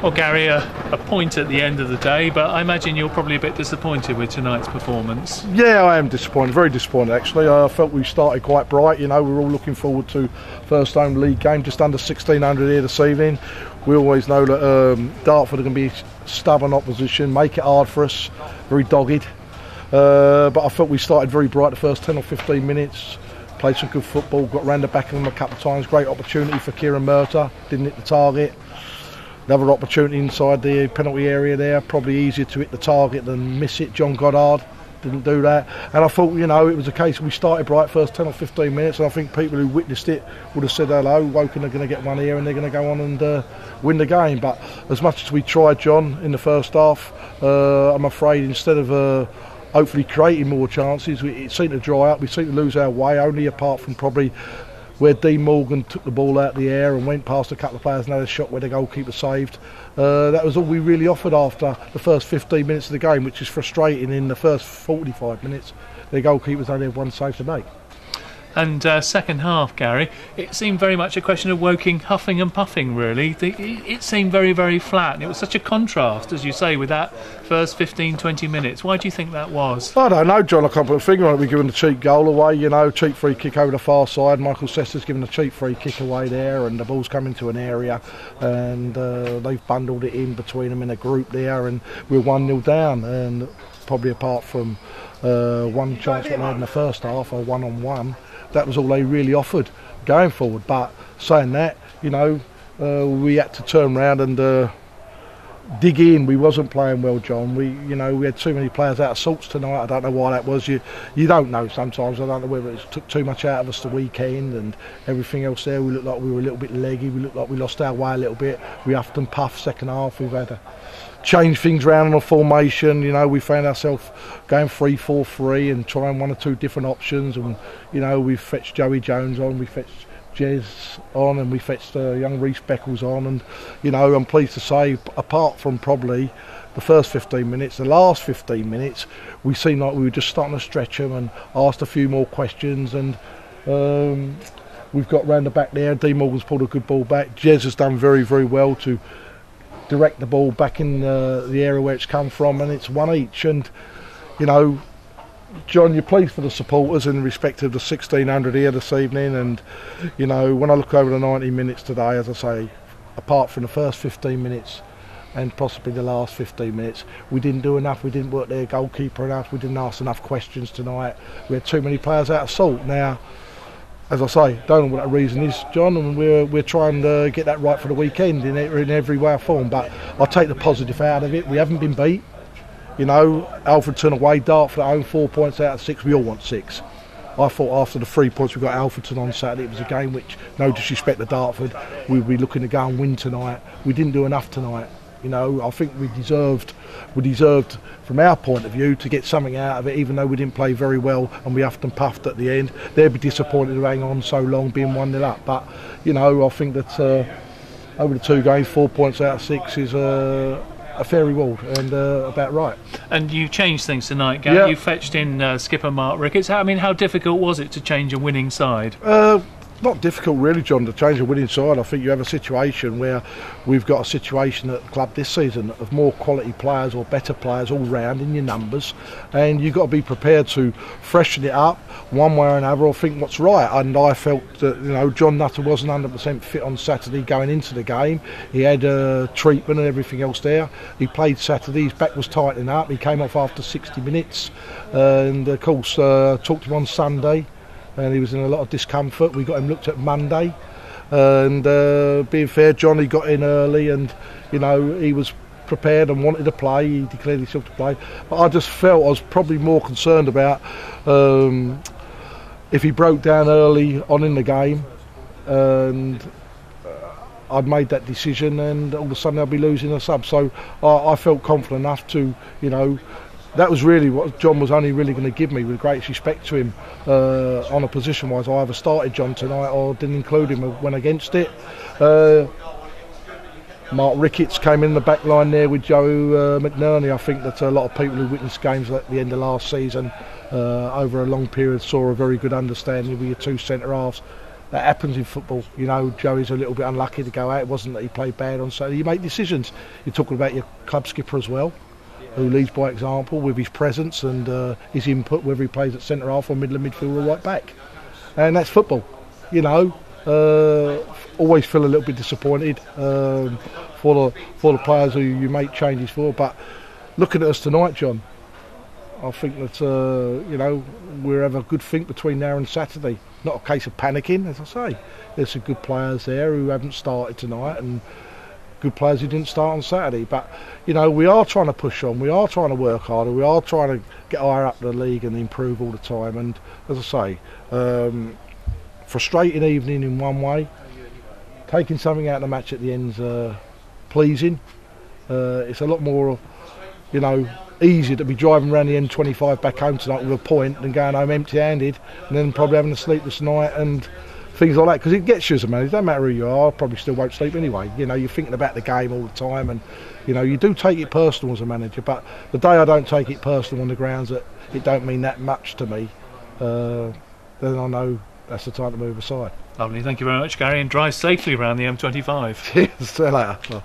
Well, Gary, a point at the end of the day, but I imagine you're probably a bit disappointed with tonight's performance. Yeah, I am disappointed, very disappointed actually. I felt we started quite bright, you know, we were all looking forward to first home league game, just under 1,600 here this evening. We always know that Dartford are going to be stubborn opposition, make it hard for us, very dogged. But I felt we started very bright the first 10 or 15 minutes, played some good football, got round the back of them a couple of times, great opportunity for Kieran Murtagh, didn't hit the target. Another opportunity inside the penalty area there, probably easier to hit the target than miss it. John Goddard didn't do that. And I thought, you know, it was a case we started bright first 10 or 15 minutes, and I think people who witnessed it would have said, hello, Woking are going to get one here and they're going to go on and win the game. But as much as we tried, John, in the first half, I'm afraid instead of hopefully creating more chances, it seemed to dry up. We seemed to lose our way, only apart from probably where Dean Morgan took the ball out of the air and went past a couple of players and had a shot where the goalkeeper saved. That was all we really offered after the first 15 minutes of the game, which is frustrating. In the first 45 minutes, the goalkeepers only had one save to make. And second half, Gary, it seemed very much a question of Woking huffing and puffing, really. It seemed very, very flat. And it was such a contrast, as you say, with that first 15, 20 minutes. Why do you think that was? I don't know, John. I can't put a finger on it. We're giving a cheap goal away, you know, cheap free kick over the far side. Michael Sester's given a cheap free kick away there, and the ball's coming to an area, and they've bundled it in between them in a group there, and we're 1-0 down. And probably apart from one chance we had in the first half, or one-on-one, that was all they really offered going forward. But saying that, you know, we had to turn around and dig in. We wasn't playing well, John. We had too many players out of sorts tonight. I don't know why that was. You don't know sometimes. I don't know whether it took too much out of us the weekend and everything else there. We looked like we were a little bit leggy. We looked like we lost our way a little bit. We huffed and puffed second half. We've had to change things around on a formation. You know, we found ourselves going 3-4-3 and trying one or two different options. And you know, we fetched Joey Jones on, we fetched Jez on, and we fetched young Reece Beckles on. And you know, I'm pleased to say, apart from probably the first 15 minutes, the last 15 minutes, we seemed like we were just starting to stretch them and asked a few more questions. And we've got round the back there. Dean Morgan's pulled a good ball back. Jez has done very, very well to direct the ball back in the area where it's come from, and it's one each. And you know, John, you're pleased for the supporters in respect of the 1,600 here this evening. And you know, when I look over the 90 minutes today, as I say, apart from the first 15 minutes and possibly the last 15 minutes, we didn't do enough. We didn't work their goalkeeper enough. We didn't ask enough questions tonight. We had too many players out of salt. Now, as I say, don't know what that reason is, John, and we're trying to get that right for the weekend in every way or form. But I'll take the positive out of it. We haven't been beat. You know, Alfreton away, Dartford at home, 4 points out of 6. We all want 6. I thought after the 3 points we got Alfreton on Saturday, it was a game which, no disrespect to Dartford, we'd be looking to go and win tonight. We didn't do enough tonight. You know, I think we deserved, from our point of view, to get something out of it, even though we didn't play very well and we huffed and puffed at the end. They'd be disappointed to hang on so long, being 1-0 up. But, you know, I think that over the 2 games, 4 points out of 6 is a fair reward and about right. And you changed things tonight, Gary. Yeah. You fetched in skipper Mark Ricketts. How difficult was it to change a winning side? Not difficult really, John, to change a winning side. I think you have a situation where we've got a situation at the club this season of more quality players or better players all round in your numbers, and you've got to be prepared to freshen it up one way or another or think what's right. And I felt that, you know, John Nutter wasn't 100% fit on Saturday going into the game. He had treatment and everything else there. He played Saturday, his back was tightening up, he came off after 60 minutes, and of course talked to him on Sunday, and he was in a lot of discomfort. We got him looked at Monday, and being fair, Johnny got in early, and you know, he was prepared and wanted to play. He declared himself to play, but I just felt I was probably more concerned about if he broke down early on in the game, and I'd made that decision, and all of a sudden I'd be losing a sub. So I felt confident enough to, you know, that was really what John was only really going to give me, with great respect to him. On a position wise, I either started John tonight or didn't include him or went against it. Mark Ricketts came in the back line there with Joe McNerney. I think that a lot of people who witnessed games at the end of last season over a long period saw a very good understanding with your 2 centre halves. that happens in football. You know, Joey's a little bit unlucky to go out. It wasn't that he played bad on Saturday. You make decisions. You're talking about your club skipper as well, who leads by example with his presence and his input, whether he plays at centre half or middle of midfield or right back. And that's football. You know, always feel a little bit disappointed for the players who you make changes for. But looking at us tonight, John, I think that you know, we'll have a good think between now and Saturday. Not a case of panicking, as I say. There's some good players there who haven't started tonight, and good players who didn't start on Saturday. But you know, we are trying to push on. We are trying to work harder. We are trying to get higher up the league and improve all the time. And as I say, frustrating evening in one way. Taking something out of the match at the end's pleasing. It's a lot more, you know, easier to be driving around the M25 back home tonight with a point than going home empty-handed and then probably having a sleepless night and things like that, because it gets you as a manager. It don't matter who you are, I probably still won't sleep anyway. You know, you're thinking about the game all the time, and you know, you do take it personal as a manager, but the day I don't take it personal on the grounds that it don't mean that much to me, then I know that's the time to move aside. Lovely, thank you very much, Gary, and drive safely around the M25. Cheers, see you later.